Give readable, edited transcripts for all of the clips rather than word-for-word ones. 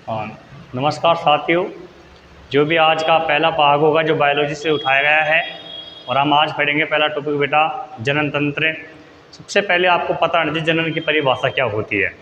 हाँ, नमस्कार साथियों। जो भी आज का पहला भाग होगा जो बायोलॉजी से उठाया गया है, और हम आज पढ़ेंगे पहला टॉपिक बेटा जनन तंत्र। सबसे पहले आपको पता होना चाहिए जनन की परिभाषा क्या होती है।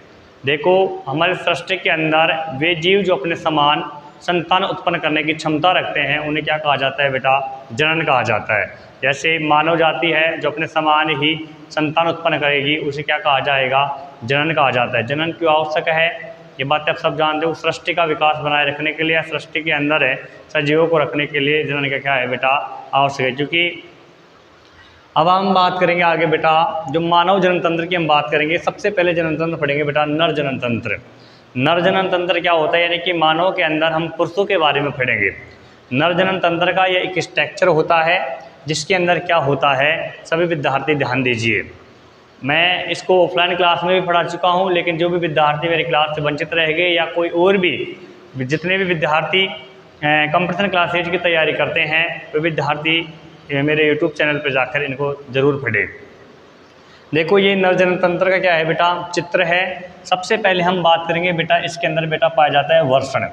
देखो, हमारे सृष्टि के अंदर वे जीव जो अपने समान संतान उत्पन्न करने की क्षमता रखते हैं उन्हें क्या कहा जाता है बेटा? जनन कहा जाता है। जैसे मानव जाति है जो अपने समान ही संतान उत्पन्न करेगी उसे क्या कहा जाएगा? जनन कहा जाता है। जनन क्यों आवश्यक है ये बातें आप सब जानते हो। सृष्टि का विकास बनाए रखने के लिए या सृष्टि के अंदर है सजीवों को रखने के लिए जनन का क्या है बेटा? आवश्यक है। क्योंकि अब हम बात करेंगे आगे बेटा जो मानव जनन तंत्र की हम बात करेंगे। सबसे पहले जनन तंत्र पढ़ेंगे बेटा नर जनन तंत्र। नर जनन तंत्र क्या होता है, यानी कि मानव के अंदर हम पुरुषों के बारे में पढ़ेंगे। नर जनन तंत्र का यह एक स्ट्रक्चर होता है जिसके अंदर क्या होता है, सभी विद्यार्थी ध्यान दीजिए। मैं इसको ऑफलाइन क्लास में भी पढ़ा चुका हूँ, लेकिन जो भी विद्यार्थी मेरी क्लास से वंचित रह गए या कोई और भी जितने भी विद्यार्थी कंपटीशन क्लासेज की तैयारी करते हैं वे विद्यार्थी मेरे यूट्यूब चैनल पर जाकर इनको ज़रूर पढ़ें। देखो, ये नर जनन तंत्र का क्या है बेटा? चित्र है। सबसे पहले हम बात करेंगे बेटा इसके अंदर बेटा पाया जाता है वर्षण।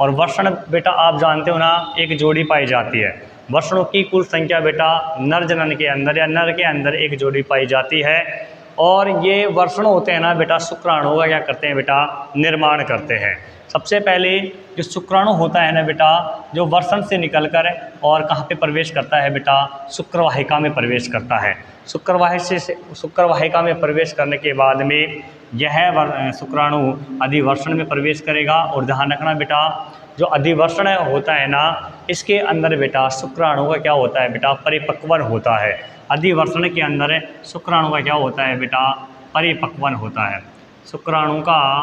और वर्षण बेटा आप जानते हो ना, एक जोड़ी पाई जाती है। वर्षणों की कुल संख्या बेटा नर जनन के अंदर या नर के अंदर एक जोड़ी पाई जाती है। और ये वर्षण होते हैं ना बेटा, शुक्राणुओं का क्या करते हैं बेटा? निर्माण करते हैं। सबसे पहले जो शुक्राणु होता है ना बेटा, जो वर्षण से निकलकर और कहाँ पे प्रवेश करता है बेटा? शुक्रवाहिका में प्रवेश करता है। शुक्रवाहिका में प्रवेश करने के बाद में यह शुक्राणु अधिवर्षण में प्रवेश करेगा। और ध्यान रखना बेटा, जो अधिवर्षण होता है ना, इसके अंदर बेटा शुक्राणु का क्या होता है बेटा? परिपक्वन होता है। अधिवर्षण के अंदर शुक्राणु का क्या होता है बेटा? परिपक्वन होता है। शुक्राणु का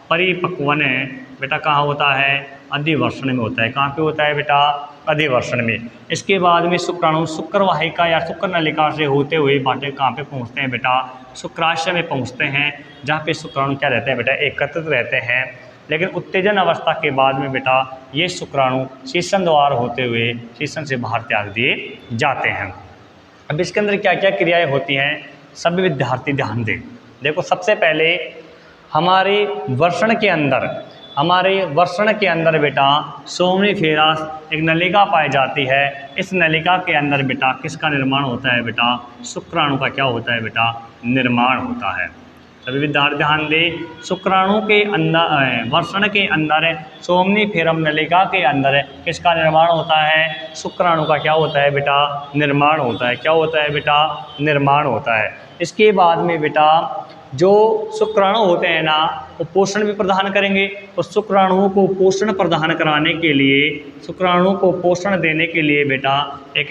परिपक्वन बेटा कहाँ होता है? अधिवर्षण में होता है। कहाँ पे होता है बेटा? अधिवर्षण में। इसके बाद में शुक्राणु शुक्रवाहिका या शुक्र नलिका से होते हुए बाटे कहाँ पे पहुँचते हैं बेटा? शुक्राशय में पहुँचते हैं, जहाँ पे शुक्राणु क्या रहते हैं बेटा? एकत्रित रहते हैं। लेकिन उत्तेजन अवस्था के बाद में बेटा ये शुक्राणु शीशन द्वार होते हुए शीशन से बाहर त्याग दिए जाते हैं। अब इसके अंदर क्या क्या क्रियाएं होती हैं, सभी विद्यार्थी ध्यान दें। देखो, सबसे पहले हमारे वर्षण के अंदर बेटा सोमनीफेरस एक नलिका पाई जाती है। इस नलिका के अंदर बेटा किसका निर्माण होता है बेटा? शुक्राणु का क्या होता है बेटा? निर्माण होता है। सभी विद्यार्थी ध्यान दें, शुक्राणु के अंदर वर्षण के अंदर सोमनीफेरम नलिका के अंदर किसका निर्माण होता है? शुक्राणु का क्या होता है बेटा? निर्माण होता है। क्या होता है बेटा? निर्माण होता है। इसके बाद में बेटा जो शुक्राणु होते हैं ना, वो पोषण भी प्रदान करेंगे। तो शुक्राणुओं को पोषण प्रदान कराने के लिए, शुक्राणुओं को पोषण देने के लिए बेटा एक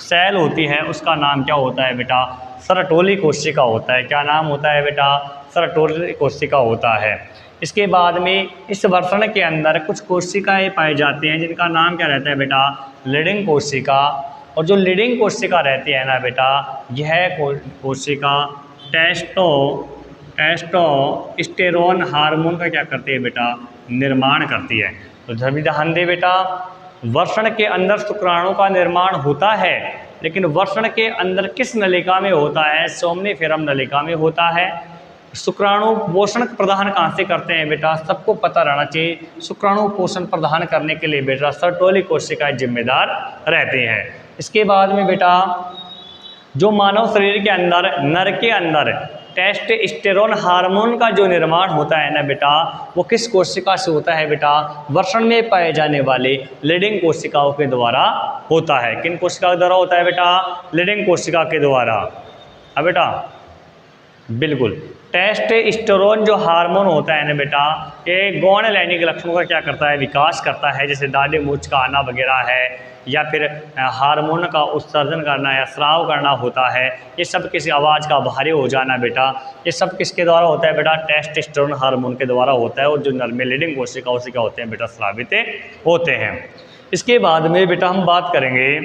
सेल होती है, उसका नाम क्या होता है बेटा? सरटोली कोशिका होता है। क्या नाम होता है बेटा? सरटोली कोशिका होता है। इसके बाद में इस वर्षण के अंदर कुछ कोशिकाएं पाई जाती हैं जिनका नाम क्या रहता है बेटा? लीडिंग कोशिका। और जो लीडिंग कोशिका रहती है ना बेटा, यह कोशिका टेस्टोस्टेरोन हार्मोन का क्या करती है बेटा? निर्माण करती है। तो सभी ध्यान दे बेटा, वर्षण के अंदर शुक्राणु का निर्माण होता है, लेकिन वर्षण के अंदर किस नलिका में होता है? सोमनीफेरम नलिका में होता है। शुक्राणु पोषण प्रदान कहाँ से करते हैं बेटा? सबको पता रहना चाहिए। शुक्राणु पोषण प्रदान करने के लिए बेटा सर्टोली कोशिकाएं जिम्मेदार रहती हैं। इसके बाद में बेटा जो मानव शरीर के अंदर नर के अंदर टेस्टोस्टेरोन हार्मोन का जो निर्माण होता है ना बेटा, वो किस कोशिका से होता है बेटा? वर्षण में पाए जाने वाले लीडिंग कोशिकाओं के द्वारा होता है। किन कोशिका के द्वारा होता है बेटा? लीडिंग कोशिका के द्वारा। अब बेटा बिल्कुल, टेस्टोस्टेरोन जो हार्मोन होता है ना बेटा, ये गौण लैंगिक लक्षणों का क्या करता है? विकास करता है। जैसे दाढ़ी मूंछ का आना वगैरह है, या फिर हार्मोन का उत्सर्जन करना या स्राव करना होता है। ये सब किसी आवाज़ का भारी हो जाना बेटा, ये सब किसके द्वारा होता है बेटा? टेस्टोस्टेरोन हार्मोन के द्वारा होता है। और जो नर में लीडिंग कोशिकाओं से क्या होते हैं बेटा? स्रावित होते हैं। इसके बाद में बेटा हम बात करेंगे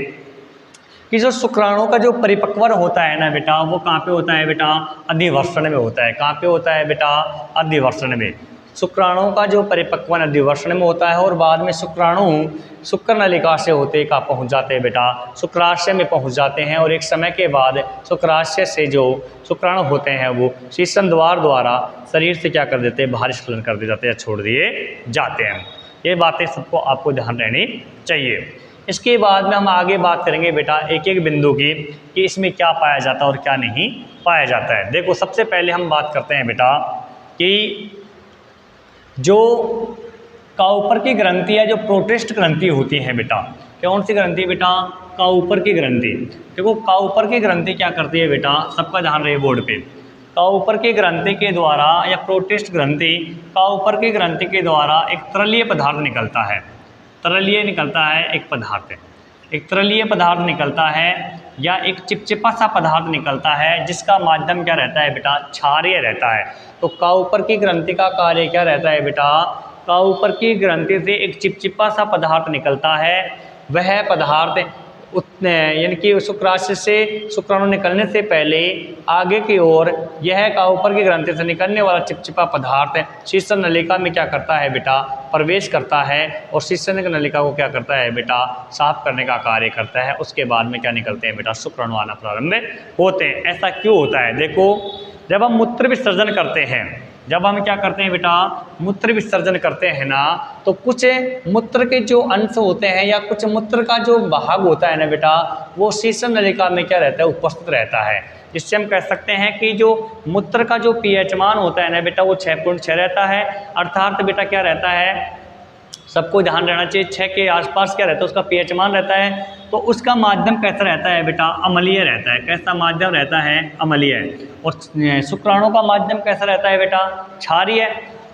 कि जो शुक्राणु का जो परिपक्वन होता है ना बेटा, वो कहाँ पे होता है बेटा? अधिवर्षण में होता है। कहाँ पे होता है बेटा? अधिवर्षण में। शुक्राणुओं का जो परिपक्वन अधिवर्षण में होता है और बाद में शुक्राणु शुक्र नलिका से होते कहाँ पहुँच जाते हैं बेटा, शुक्राशय में पहुँच जाते हैं। और एक समय के बाद शुक्राशय से जो शुक्राणु होते हैं वो शीर्षण द्वार द्वारा शरीर से क्या कर देते हैं, बाहर स्खलन कर दिए जाते हैं या छोड़ दिए जाते हैं। ये बातें सबको आपको ध्यान रहनी चाहिए। इसके बाद में हम आगे बात करेंगे बेटा एक एक बिंदु की कि इसमें क्या पाया जाता है और क्या नहीं पाया जाता है। देखो सबसे पहले हम बात करते हैं बेटा कि जो काउपर की ग्रंथि है, जो प्रोटेस्ट ग्रंथि होती है बेटा, कौन सी ग्रंथि बेटा, काउपर की ग्रंथि। देखो काउपर की ग्रंथि क्या करती है बेटा, सबका ध्यान रहे बोर्ड पे, काउपर की ग्रंथि के द्वारा या प्रोटेस्ट ग्रंथि, काउपर की ग्रंथि के द्वारा एक तरलीय पदार्थ निकलता है, तरलीय निकलता है एक पदार्थ, एक तरलीय पदार्थ निकलता है या एक चिपचिपा सा पदार्थ निकलता है जिसका माध्यम क्या रहता है बेटा, क्षारीय रहता है। तो काउपर की ग्रंथि का कार्य क्या रहता है बेटा, काउपर की ग्रंथि से एक चिपचिपा सा पदार्थ निकलता है, वह पदार्थ यानी कि शुक्राशय से शुक्राणु निकलने से पहले आगे की ओर यह काउपर की ग्रंथि से निकलने वाला चिपचिपा पदार्थ शीर्षण नलिका में क्या करता है बेटा, प्रवेश करता है और शीर्षण नलिका को क्या करता है बेटा, साफ करने का कार्य करता है। उसके बाद में क्या निकलते हैं बेटा, शुक्राणु आना प्रारंभ होते हैं। ऐसा क्यों होता है, देखो जब हम मूत्र विसर्जन करते हैं, जब हम क्या करते हैं बेटा, मूत्र विसर्जन करते हैं ना, तो कुछ मूत्र के जो अंश होते हैं या कुछ मूत्र का जो भाग होता है ना बेटा, वो शीर्षण नलिका में क्या रहता है, उपस्थित रहता है। जिससे हम कह सकते हैं कि जो मूत्र का जो पीएच मान होता है ना बेटा, वो 6.6 रहता है। अर्थात बेटा क्या रहता है, सबको ध्यान रहना चाहिए 6 के आसपास क्या रहता है, उसका पीएच मान रहता है। तो उसका माध्यम कैसा रहता है बेटा, अम्लीय रहता है। कैसा माध्यम रहता है, अम्लीय। और शुक्राणु का माध्यम कैसा रहता है बेटा, क्षारीय।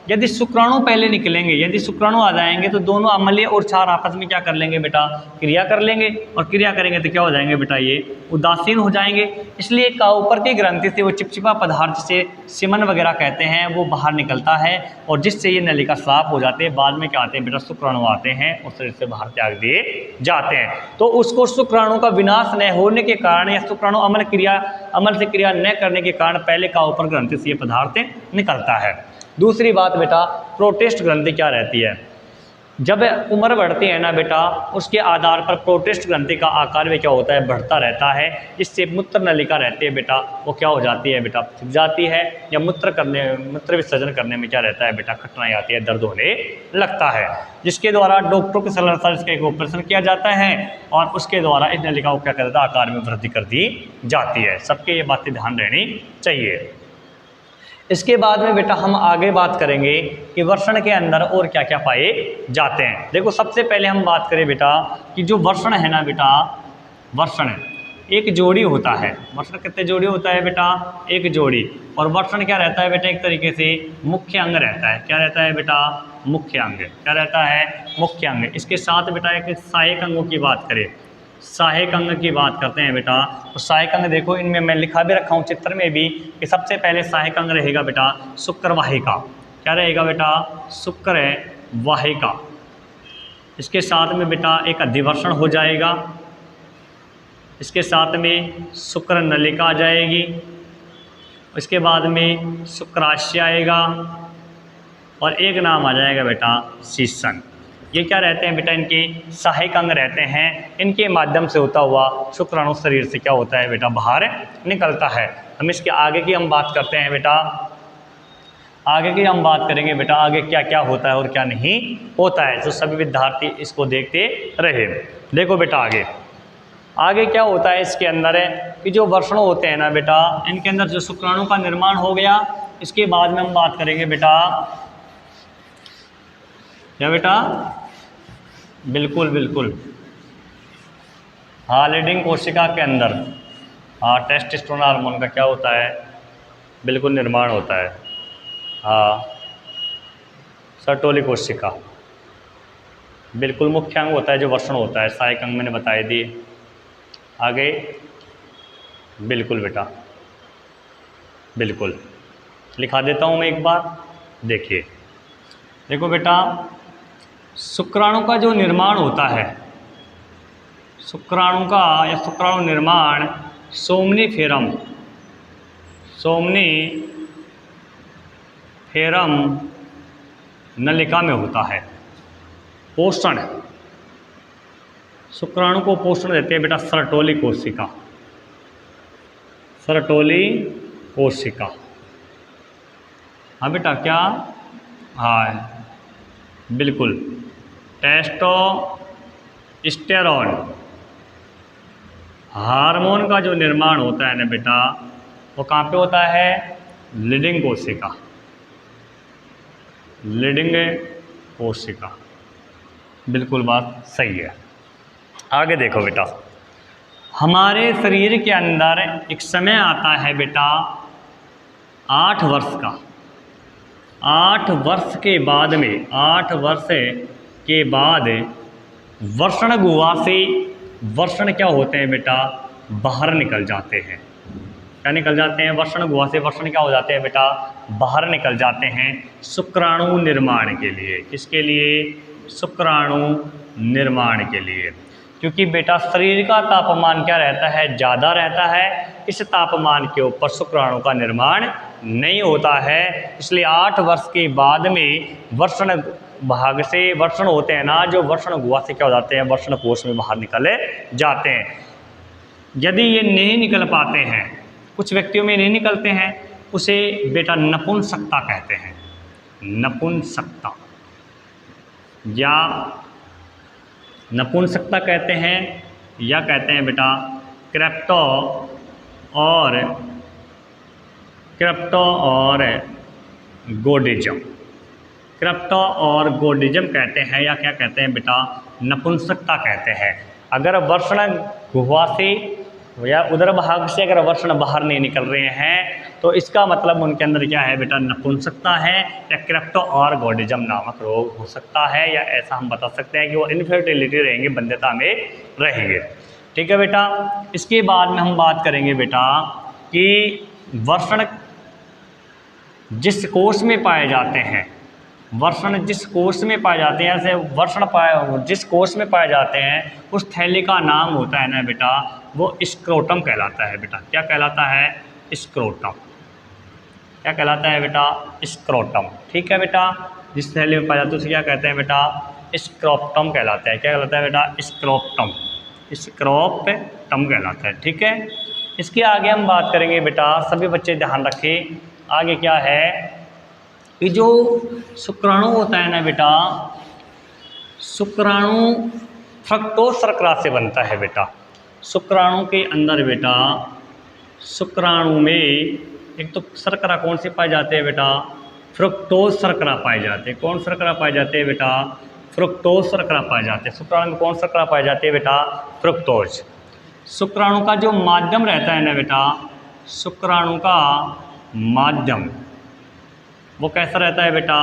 यदि शुक्राणु पहले निकलेंगे, यदि शुक्राणु आ जाएंगे तो दोनों अम्लीय और क्षार आपस में क्या कर लेंगे बेटा, क्रिया कर लेंगे, और क्रिया करेंगे तो क्या हो जाएंगे बेटा, ये उदासीन हो जाएंगे। इसलिए काउपर की ग्रंथि से वो चिपचिपा पदार्थ से सीमन वगैरह कहते हैं वो बाहर निकलता है, और जिससे ये नलिका साफ हो जाते हैं। बाद में क्या आते हैं बेटा, शुक्राणु आते हैं और शरीर से बाहर त्याग दिए जाते हैं। तो उसको शुक्राणु का विनाश न होने के कारण या शुक्राणु अमल से क्रिया न करने के कारण पहले काउपर ग्रंथि से ये पदार्थ निकलता है। दूसरी बात बेटा, प्रोटेस्ट ग्रंथि क्या रहती है, जब उम्र बढ़ती है ना बेटा, उसके आधार पर प्रोटेस्ट ग्रंथि का आकार भी क्या होता है, बढ़ता रहता है। जिससे मूत्र नलिका रहती है बेटा, वो क्या हो जाती है बेटा, फट जाती है, या मूत्र विसर्जन करने में क्या रहता है बेटा, कठिनाई आती है, दर्द होने लगता है। जिसके द्वारा डॉक्टरों के सलाह अनुसार इसका एक ऑपरेशन किया जाता है और उसके द्वारा इस नलिका को क्या करता है, आकार में वृद्धि कर दी जाती है। सबके ये बातें ध्यान रहनी चाहिए। इसके बाद में बेटा हम आगे बात करेंगे कि वर्षण के अंदर और क्या क्या पाए जाते हैं। देखो सबसे पहले हम बात करें बेटा कि जो वर्षण है ना बेटा, वर्षण एक जोड़ी होता है। वर्षण कितने जोड़ी होता है बेटा, एक जोड़ी। और वर्षण क्या रहता है बेटा, एक तरीके से मुख्य अंग रहता है। क्या रहता है बेटा, मुख्य अंग। क्या रहता है, मुख्य अंग। इसके साथ बेटा एक सहायक अंगों की बात करें, सहायक अंग की बात करते हैं बेटा, तो सहायक अंग देखो इनमें मैं लिखा भी रखा हूँ चित्र में भी कि सबसे पहले सहायक अंग रहेगा बेटा शुक्र वाहिका। क्या रहेगा बेटा, शुक्र वाहिका। इसके साथ में बेटा एक अधिवर्षण हो जाएगा, इसके साथ में शुक्र नलिका आ जाएगी, इसके बाद में शुक्राशय आएगा और एक नाम आ जाएगा बेटा शीर्षण। ये क्या रहते हैं बेटा, इनके सहायक अंग रहते हैं। इनके माध्यम से होता हुआ शुक्राणु शरीर से क्या होता है बेटा, बाहर निकलता है। हम इसके आगे की हम बात करते हैं बेटा, आगे की हम बात करेंगे बेटा, आगे क्या क्या होता है और क्या नहीं होता है, जो सभी विद्यार्थी इसको देखते रहे। देखो बेटा आगे क्या होता है इसके अंदर है कि जो वर्षण होते हैं ना बेटा, इनके अंदर जो शुक्राणु का निर्माण हो गया। इसके बाद में हम बात करेंगे बेटा, क्या बेटा, बिल्कुल बिल्कुल, हाँ लीडिंग कोशिका के अंदर हाँ टेस्टोस्टेरोन हार्मोन का क्या होता है, बिल्कुल निर्माण होता है। हाँ सर्टोली कोशिका बिल्कुल मुख्य अंग होता है जो वर्षण होता है। सहायक अंग मैंने बताए दिए। आगे बिल्कुल बेटा, बिल्कुल लिखा देता हूँ मैं एक बार, देखिए। देखो बेटा, शुक्राणु का जो निर्माण होता है, शुक्राणु का या शुक्राणु निर्माण सोमनीफेरम नलिका में होता है। पोषण, शुक्राणु को पोषण देते हैं बेटा सर्टोली कोशिका, सर्टोली कोशिका। हाँ बेटा क्या, हाँ बिल्कुल, टेस्टोस्टेरोन हार्मोन का जो निर्माण होता है ना बेटा, वो कहाँ पे होता है, लीडिंग कोशिका, लीडिंग कोशिका। बिल्कुल बात सही है। आगे देखो बेटा, हमारे शरीर के अंदर एक समय आता है बेटा 8 वर्ष का, 8 वर्ष के बाद में, 8 वर्ष के बाद वर्षण गुहा से, वर्षण क्या होते हैं बेटा, बाहर निकल जाते हैं। क्या निकल जाते हैं, वर्षण गुहा से वर्षण क्या हो जाते हैं बेटा, बाहर निकल जाते हैं शुक्राणु निर्माण के लिए। किसके लिए, शुक्राणु निर्माण के लिए। क्योंकि बेटा शरीर का तापमान क्या रहता है, ज़्यादा रहता है, इस तापमान के ऊपर शुक्राणु का निर्माण नहीं होता है। इसलिए 8 वर्ष के बाद में वर्षण भाग से वर्षण होते हैं ना, जो वर्षण गुहा से क्या हो जाते हैं, वर्षण कोश में बाहर निकले जाते हैं। यदि ये नहीं निकल पाते हैं, कुछ व्यक्तियों में नहीं निकलते हैं, उसे बेटा नपुंसकता कहते हैं, नपुंसकता या नपुंसकता कहते हैं, या कहते हैं बेटा क्रेप्टो और गोडिज्म, क्रेप्टो और गोडिज्म कहते हैं, या क्या कहते हैं बेटा, नपुंसकता कहते हैं। अगर वर्षण गुहा से या उदर भाग से अगर वर्षण बाहर नहीं निकल रहे हैं, तो इसका मतलब उनके अंदर क्या है बेटा, नपुंसकता है, या क्रेप्टो और गोडिज्म नामक रोग हो सकता है, या ऐसा हम बता सकते हैं कि वो इनफर्टिलिटी रहेंगे, बंध्यता में रहेंगे। ठीक है बेटा। इसके बाद में हम बात करेंगे बेटा कि वर्षण जिस कोष में पाए जाते हैं, वर्षण जिस कोष में पाए जाते हैं, जैसे वर्षण जिस कोष में पाए जाते हैं, उस थैली का नाम होता है ना बेटा, वो स्क्रोटम कहलाता है बेटा। क्या कहलाता है, स्क्रोटम। क्या कहलाता है बेटा, स्क्रोटम। ठीक है बेटा। जिस थैली में पाया जाता है उसे क्या कहते हैं बेटा, स्क्रोटम कहलाता है। क्या कहलाता है बेटा, स्क्रोटम, स्क्रोटम कहलाता है। ठीक है। इसके आगे हम बात करेंगे बेटा, सभी बच्चे ध्यान रखें, आगे क्या है कि जो शुक्राणु होता है ना बेटा, शुक्राणु फ्रक्टोज शर्करा से बनता है बेटा। शुक्राणु के अंदर बेटा, शुक्राणु में एक तो शर्करा कौन से पाए जाते हैं बेटा, फ्रुक्टोज शर्करा पाए जाते हैं। कौन शर्करा पाए जाते हैं बेटा, फ्रुक्टोज शर्करा पाए जाते हैं। शुक्राणु में कौन शर्करा पाए जाते हैं बेटा, फ्रुक्टोज। शुक्राणु का जो माध्यम रहता है ना बेटा, शुक्राणु का माध्यम वो कैसा रहता है बेटा,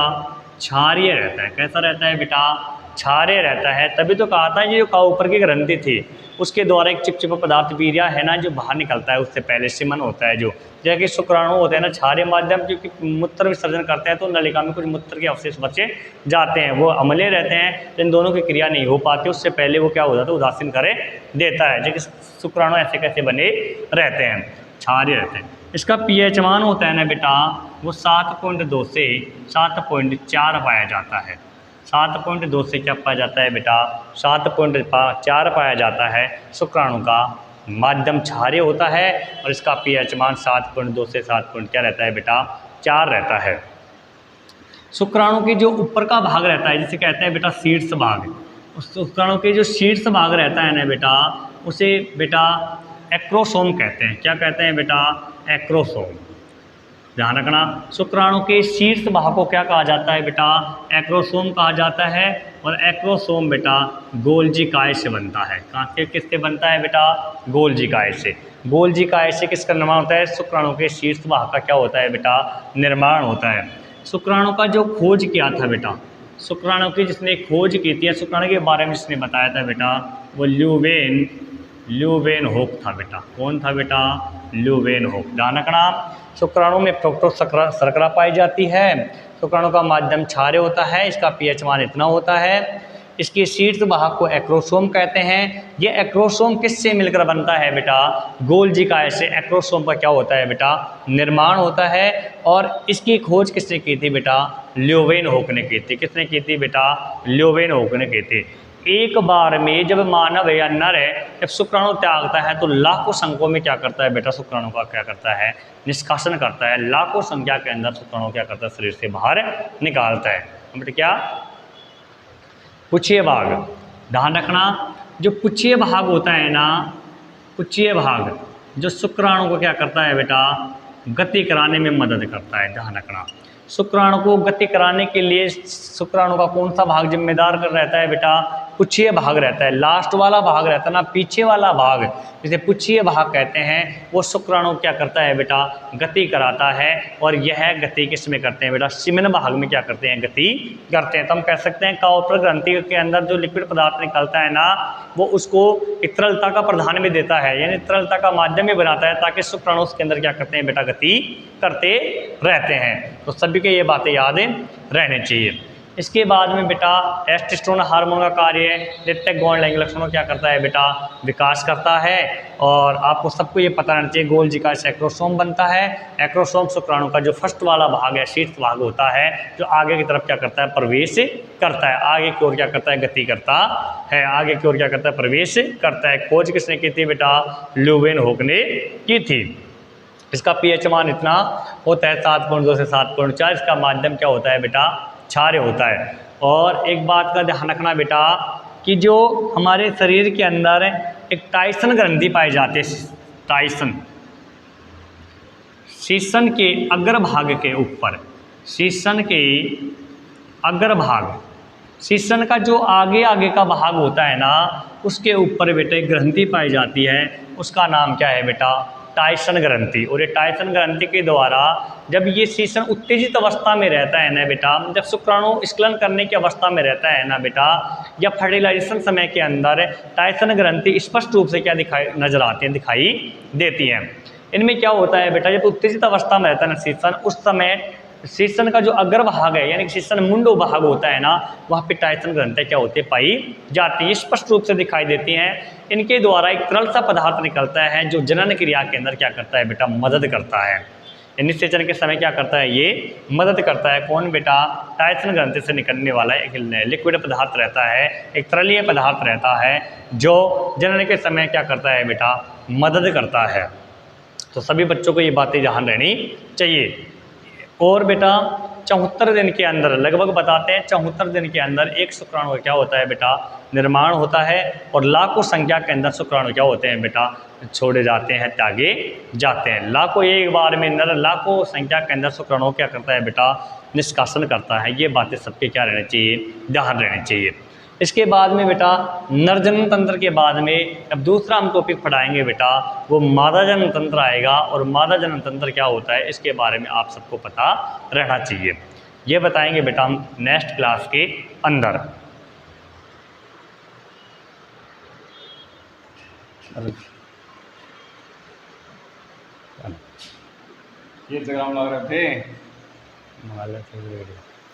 क्षारीय रहता है। कैसा रहता है बेटा, क्षारीय रहता है। तभी तो कहा था ये जो ऊपर की ग्रंथि थी उसके द्वारा एक चिपचिपा पदार्थ वीर्या है ना, जो बाहर निकलता है, उससे पहले सिमन होता है। जो जैसे कि शुक्राणु होते हैं ना क्षारीय माध्यम, क्योंकि मूत्र विसर्जन करते हैं तो नलिका में कुछ मूत्र के अवशेष बचे जाते हैं, वो अम्लीय रहते हैं। इन दोनों की क्रिया नहीं हो पाती, उससे पहले वो क्या हो जाता है, उदासीन करे देता है। जैसे शुक्राणु ऐसे कैसे बने रहते हैं, क्षारीय रहते हैं। इसका pH मान होता है ना बेटा, वो 7.2 से 7.4 पाया जाता है। 7.2 से क्या पाया जाता है बेटा, 7.4 पाया जाता है। शुक्राणु का माध्यम क्षारीय होता है और इसका pH मान 7.2 से 7 क्या रहता है बेटा, 4 रहता है। शुक्राणु के जो ऊपर का भाग रहता है, जिसे कहते हैं बेटा शीर्ष भाग, उस शुक्राणु के जो शीर्ष भाग रहता है ना बेटा, उसे बेटा एक्रोसोम कहते हैं। क्या कहते हैं बेटा, एक्रोसोम। ध्यान रखना, शुक्राणु के शीर्ष भाग को क्या कहा जाता है बेटा, एक्रोसोम कहा जाता है। और एक्रोसोम बेटा गोल्जी काय से बनता है। कहाँ से, किससे बनता है बेटा, गोल्जी काय से। गोल्जी काय से किसका निर्माण होता है, शुक्राणु के शीर्ष भाग का क्या होता है बेटा, निर्माण होता है। शुक्राणु का जो खोज किया था बेटा, शुक्राणु की जिसने खोज की थी, शुक्राणु के बारे में जिसने बताया था बेटा, वो ल्यूवेनहोक था बेटा। कौन था बेटा, ल्यूवेनहोक। ध्यान रखना, शुक्राणु में फ्रुक्टोज शर्करा पाई जाती है। शुक्राणु का माध्यम क्षारीय होता है, इसका pH मान इतना होता है। इसके शीर्ष भाग को एक्रोसोम कहते हैं। ये एक्रोसोम किससे मिलकर बनता है बेटा, गोल्जिकाय से एक्रोसोम का क्या होता है बेटा, निर्माण होता है। और इसकी खोज किसने की थी बेटा, ल्यूवेनहोक ने की थी। किसने की थी बेटा, ल्यूवेनहोक ने की थी। एक बार में जब मानव या नर जब शुक्राणु त्यागता है तो लाखों संख्या में क्या करता है बेटा, शुक्राणु का क्या करता है, निष्कासन करता है। लाखों संख्या के अंदर शुक्राणु क्या करता है, शरीर से बाहर निकालता है। बेटा क्या, पुच्छीय भाग, ध्यान रखना जो पुच्छीय भाग होता है ना, पुच्छीय भाग जो शुक्राणु को क्या करता है बेटा, गति कराने में मदद करता है। ध्यान रखना शुक्राणु को गति कराने के लिए शुक्राणु का कौन सा भाग जिम्मेदार कर रहता है बेटा, पुच्छीय भाग रहता है। लास्ट वाला भाग रहता है ना, पीछे वाला भाग जिसे पुच्छीय भाग कहते हैं, वो शुक्राणु क्या करता है बेटा, गति कराता है। और यह गति किस में करते हैं बेटा, सीमेन भाग में क्या करते हैं, गति करते हैं। तो हम कह सकते हैं काउपर ग्रंथि के अंदर जो लिक्विड पदार्थ निकलता है ना, वो उसको एक तरलता का प्रधान भी देता है, यानी तरलता का माध्यम भी बनाता है, ताकि शुक्राणु उसके अंदर क्या करते हैं बेटा, गति करते रहते हैं। तो सभी को ये बातें याद रहनी चाहिए। इसके बाद में बेटा टेस्टोस्टेरोन हार्मोन का कार्य नित्य गौण लैंगिक लक्षणों क्या करता है बेटा, विकास करता है। और आपको सबको ये पता रहना चाहिए, गोल्जिका से एक्रोसोम बनता है। एक्रोसोम शुक्राणु का जो फर्स्ट वाला भाग है, शीर्ष भाग होता है, जो आगे की तरफ क्या करता है, प्रवेश करता है, आगे की ओर क्या करता है, गति करता है, आगे की ओर क्या करता है, प्रवेश करता है। खोज किसने की थी बेटा, ल्यूवेनहोक ने की थी। इसका पीएच मान इतना होता है 7.2 से 7.4। इसका माध्यम क्या होता है बेटा, क्षार्य होता है। और एक बात का ध्यान रखना बेटा कि जो हमारे शरीर के अंदर एक टाइसन ग्रंथि पाई जाती है, टाइसन शीर्षण के अग्रभाग के ऊपर, शीर्षण के अग्रभाग, शीर्षण का जो आगे आगे का भाग होता है ना, उसके ऊपर बेटे ग्रंथि पाई जाती है। उसका नाम क्या है बेटा, टाइसन ग्रंथि। और ये टाइसन ग्रंथि के द्वारा जब ये शीर्षण उत्तेजित अवस्था में रहता है ना बेटा, जब शुक्राणु स्खलन करने की अवस्था में रहता है ना बेटा, या फर्टिलाइजेशन समय के अंदर टाइसन ग्रंथि स्पष्ट रूप से क्या दिखाई नजर आती है, दिखाई देती हैं। इनमें क्या होता है बेटा, जब उत्तेजित अवस्था में रहता है ना शीर्षण, उस समय शीर्षण का जो अग्रभाग है, यानी शीर्षण मुंडो भाग होता है ना, वहाँ पे टाइसन ग्रंथि क्या होती है, पाई जाती है, स्पष्ट रूप से दिखाई देती हैं। इनके द्वारा एक तरल सा पदार्थ निकलता है जो जनन क्रिया के अंदर क्या करता है बेटा, मदद करता है। निषेचन के समय क्या करता है, ये मदद करता है। कौन बेटा, टाइसन ग्रंथि से निकलने वाला एक लिक्विड पदार्थ रहता है, एक तरलीय पदार्थ रहता है, जो जनन के समय क्या करता है बेटा, मदद करता है। तो सभी बच्चों को ये बातें ध्यान रहनी चाहिए। और बेटा 74 दिन के अंदर लगभग बताते हैं, 74 दिन के अंदर एक शुक्राणु का क्या होता है बेटा, निर्माण होता है। और लाखों संख्या के अंदर शुक्राणु क्या होते हैं बेटा, छोड़े जाते हैं, त्यागे जाते हैं। लाखों, एक बार में नर लाखों संख्या के अंदर शुक्राणु क्या करता है बेटा, निष्कासन करता है। ये बातें सबके क्या रहनी चाहिए, ध्यान रहनी चाहिए। इसके बाद में बेटा नरजनन तंत्र के बाद में अब दूसरा हम टॉपिक पढ़ाएंगे बेटा, वो मादा जनन तंत्र आएगा। और मादा जनन तंत्र क्या होता है, इसके बारे में आप सबको पता रहना चाहिए। ये बताएंगे बेटा हम नेक्स्ट क्लास के अंदर। ये जगह लग रहे थे।